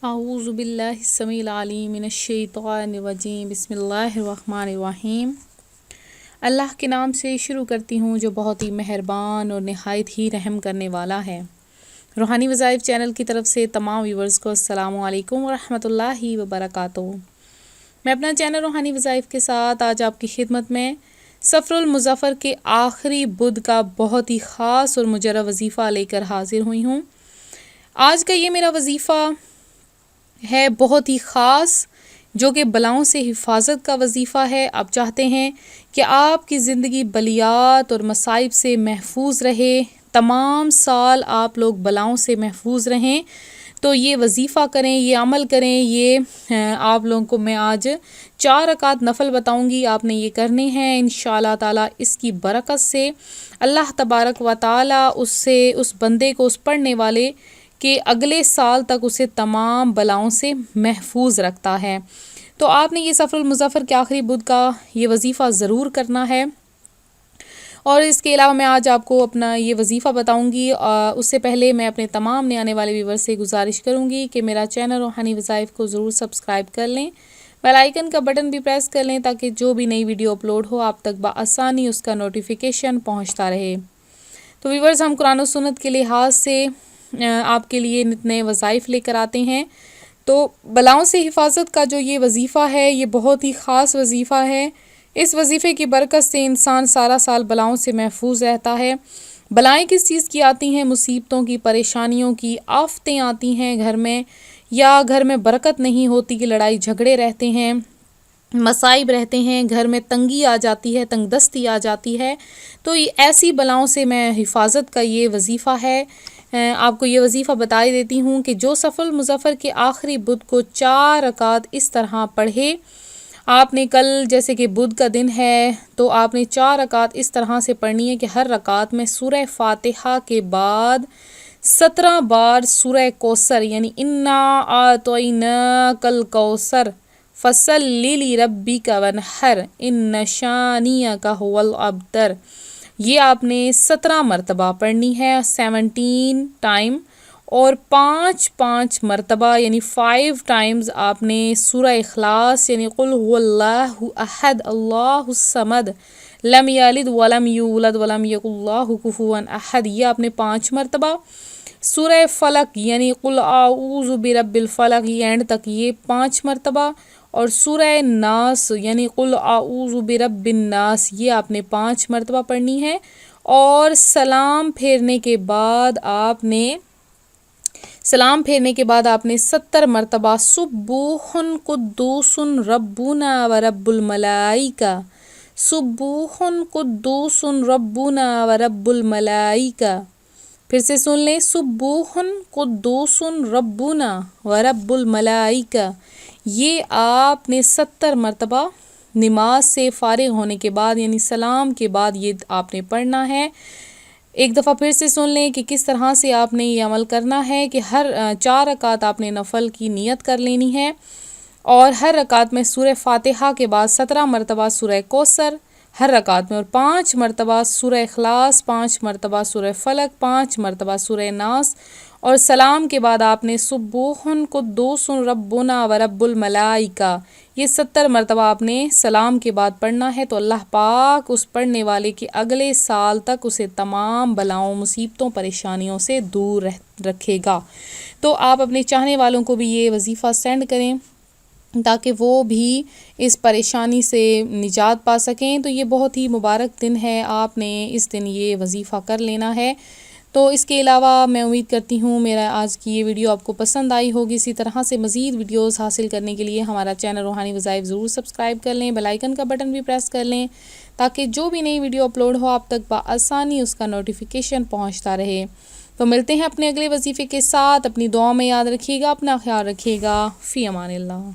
اعوذ باللہ السمیع العلیم من الشیطان الرجیم بسم اللہ الرحمن الرحیم۔ اللہ کے نام سے شروع کرتی ہوں جو بہت ہی مہربان اور نہایت ہی رحم کرنے والا ہے۔ روحانی وظائف چینل کی طرف سے تمام ویورز کو السلام علیکم ورحمۃ اللہ وبرکاتہ۔ میں اپنا چینل روحانی وظائف کے ساتھ آج آپ کی خدمت میں سفر المظفر کے آخری بدھ کا بہت ہی خاص اور مجرہ وظیفہ لے کر حاضر ہوئی ہوں۔ آج کا یہ میرا وظیفہ ہے بہت ہی خاص، جو کہ بلاؤں سے حفاظت کا وظیفہ ہے۔ آپ چاہتے ہیں کہ آپ کی زندگی بلیات اور مصائب سے محفوظ رہے، تمام سال آپ لوگ بلاؤں سے محفوظ رہیں، تو یہ وظیفہ کریں، یہ عمل کریں۔ یہ آپ لوگوں کو میں آج 4 رکعت نفل بتاؤں گی، آپ نے یہ کرنے ہیں انشاءاللہ تعالی۔ اس کی برکت سے اللہ تبارک و تعالی اس بندے کو، اس پڑھنے والے کہ اگلے سال تک اسے تمام بلاؤں سے محفوظ رکھتا ہے۔ تو آپ نے یہ سفر المظفر کے آخری بدھ کا یہ وظیفہ ضرور کرنا ہے۔ اور اس کے علاوہ میں آج آپ کو اپنا یہ وظیفہ بتاؤں گی، اس سے پہلے میں اپنے تمام نئے آنے والے ویور سے گزارش کروں گی کہ میرا چینل روحانی وظائف کو ضرور سبسکرائب کر لیں، بیل آئیکن کا بٹن بھی پریس کر لیں تاکہ جو بھی نئی ویڈیو اپلوڈ ہو آپ تک بآسانی اس کا نوٹیفیکیشن پہنچتا رہے۔ تو ویورز، ہم قرآن و سنت کے لحاظ سے آپ کے لیے نئے وظائف لے کر آتے ہیں۔ تو بلاؤں سے حفاظت کا جو یہ وظیفہ ہے، یہ بہت ہی خاص وظیفہ ہے۔ اس وظیفے کی برکت سے انسان سارا سال بلاؤں سے محفوظ رہتا ہے۔ بلائیں کس چیز کی آتی ہیں؟ مصیبتوں کی، پریشانیوں کی، آفتیں آتی ہیں گھر میں، یا گھر میں برکت نہیں ہوتی کہ لڑائی جھگڑے رہتے ہیں، مصائب رہتے ہیں، گھر میں تنگی آ جاتی ہے، تنگ دستی آ جاتی ہے۔ تو ایسی بلاؤں سے میں حفاظت کا یہ وظیفہ ہے۔ آپ کو یہ وظیفہ بتا دیتی ہوں کہ جو سفر المظفر کے آخری بدھ کو 4 رکعت اس طرح پڑھے، آپ نے کل جیسے کہ بدھ کا دن ہے تو آپ نے 4 رکعت اس طرح سے پڑھنی ہے کہ ہر رکعت میں سورہ فاتحہ کے بعد 17 بار سورہ کوثر یعنی انا اعطیناک الکوثر فصلی لربک وانحر ان شانئک ھو الابتر، یہ آپ نے 17 مرتبہ پڑھنی ہے، 17 ٹائم، اور 5 مرتبہ یعنی 5 ٹائمز آپ نے سورہ اخلاص یعنی قل ھو اللہ احد اللہ الصمد لم یلد ولم یولد ولم یکن لہ کفوا احد، یہ آپ نے 5 مرتبہ، سورہ فلق یعنی قل اعوذ برب الفلق یہ اینڈ تک یہ 5 مرتبہ، اور سورہ ناس یعنی قل اعوذ برب الناس یہ آپ نے 5 مرتبہ پڑھنی ہے۔ اور سلام پھیرنے کے بعد آپ نے 70 مرتبہ سبوح قدوس ربنا ورب الملائکہ، سبوح قدوس ربنا ورب الملائکہ، پھر سے سن لیں، سبوح قدوس ربنا ورب الملائکہ، یہ آپ نے 70 مرتبہ نماز سے فارغ ہونے کے بعد یعنی سلام کے بعد یہ آپ نے پڑھنا ہے۔ ایک دفعہ پھر سے سن لیں کہ کس طرح سے آپ نے یہ عمل کرنا ہے کہ ہر 4 رکعت آپ نے نفل کی نیت کر لینی ہے، اور ہر رکعت میں سورہ فاتحہ کے بعد 17 مرتبہ سورہ کوثر ہر رکعت میں، اور 5 مرتبہ سورہ اخلاص، 5 مرتبہ سورہ فلق، 5 مرتبہ سورہ ناس، اور سلام کے بعد آپ نے سبوح قدوس ربنا ورب الملائکہ یہ 70 مرتبہ آپ نے سلام کے بعد پڑھنا ہے۔ تو اللہ پاک اس پڑھنے والے کے اگلے سال تک اسے تمام بلاؤں، مصیبتوں، پریشانیوں سے دور رکھے گا۔ تو آپ اپنے چاہنے والوں کو بھی یہ وظیفہ سینڈ کریں تاکہ وہ بھی اس پریشانی سے نجات پا سکیں۔ تو یہ بہت ہی مبارک دن ہے، آپ نے اس دن یہ وظیفہ کر لینا ہے۔ تو اس کے علاوہ میں امید کرتی ہوں میرا آج کی یہ ویڈیو آپ کو پسند آئی ہوگی۔ اسی طرح سے مزید ویڈیوز حاصل کرنے کے لیے ہمارا چینل روحانی وظائف ضرور سبسکرائب کر لیں، بیل آئیکن کا بٹن بھی پریس کر لیں تاکہ جو بھی نئی ویڈیو اپلوڈ ہو آپ تک بآسانی اس کا نوٹیفیکیشن پہنچتا رہے۔ تو ملتے ہیں اپنے اگلے وظیفے کے ساتھ، اپنی دعاؤں میں یاد رکھیے گا، اپنا خیال رکھیے گا، فی امان اللہ۔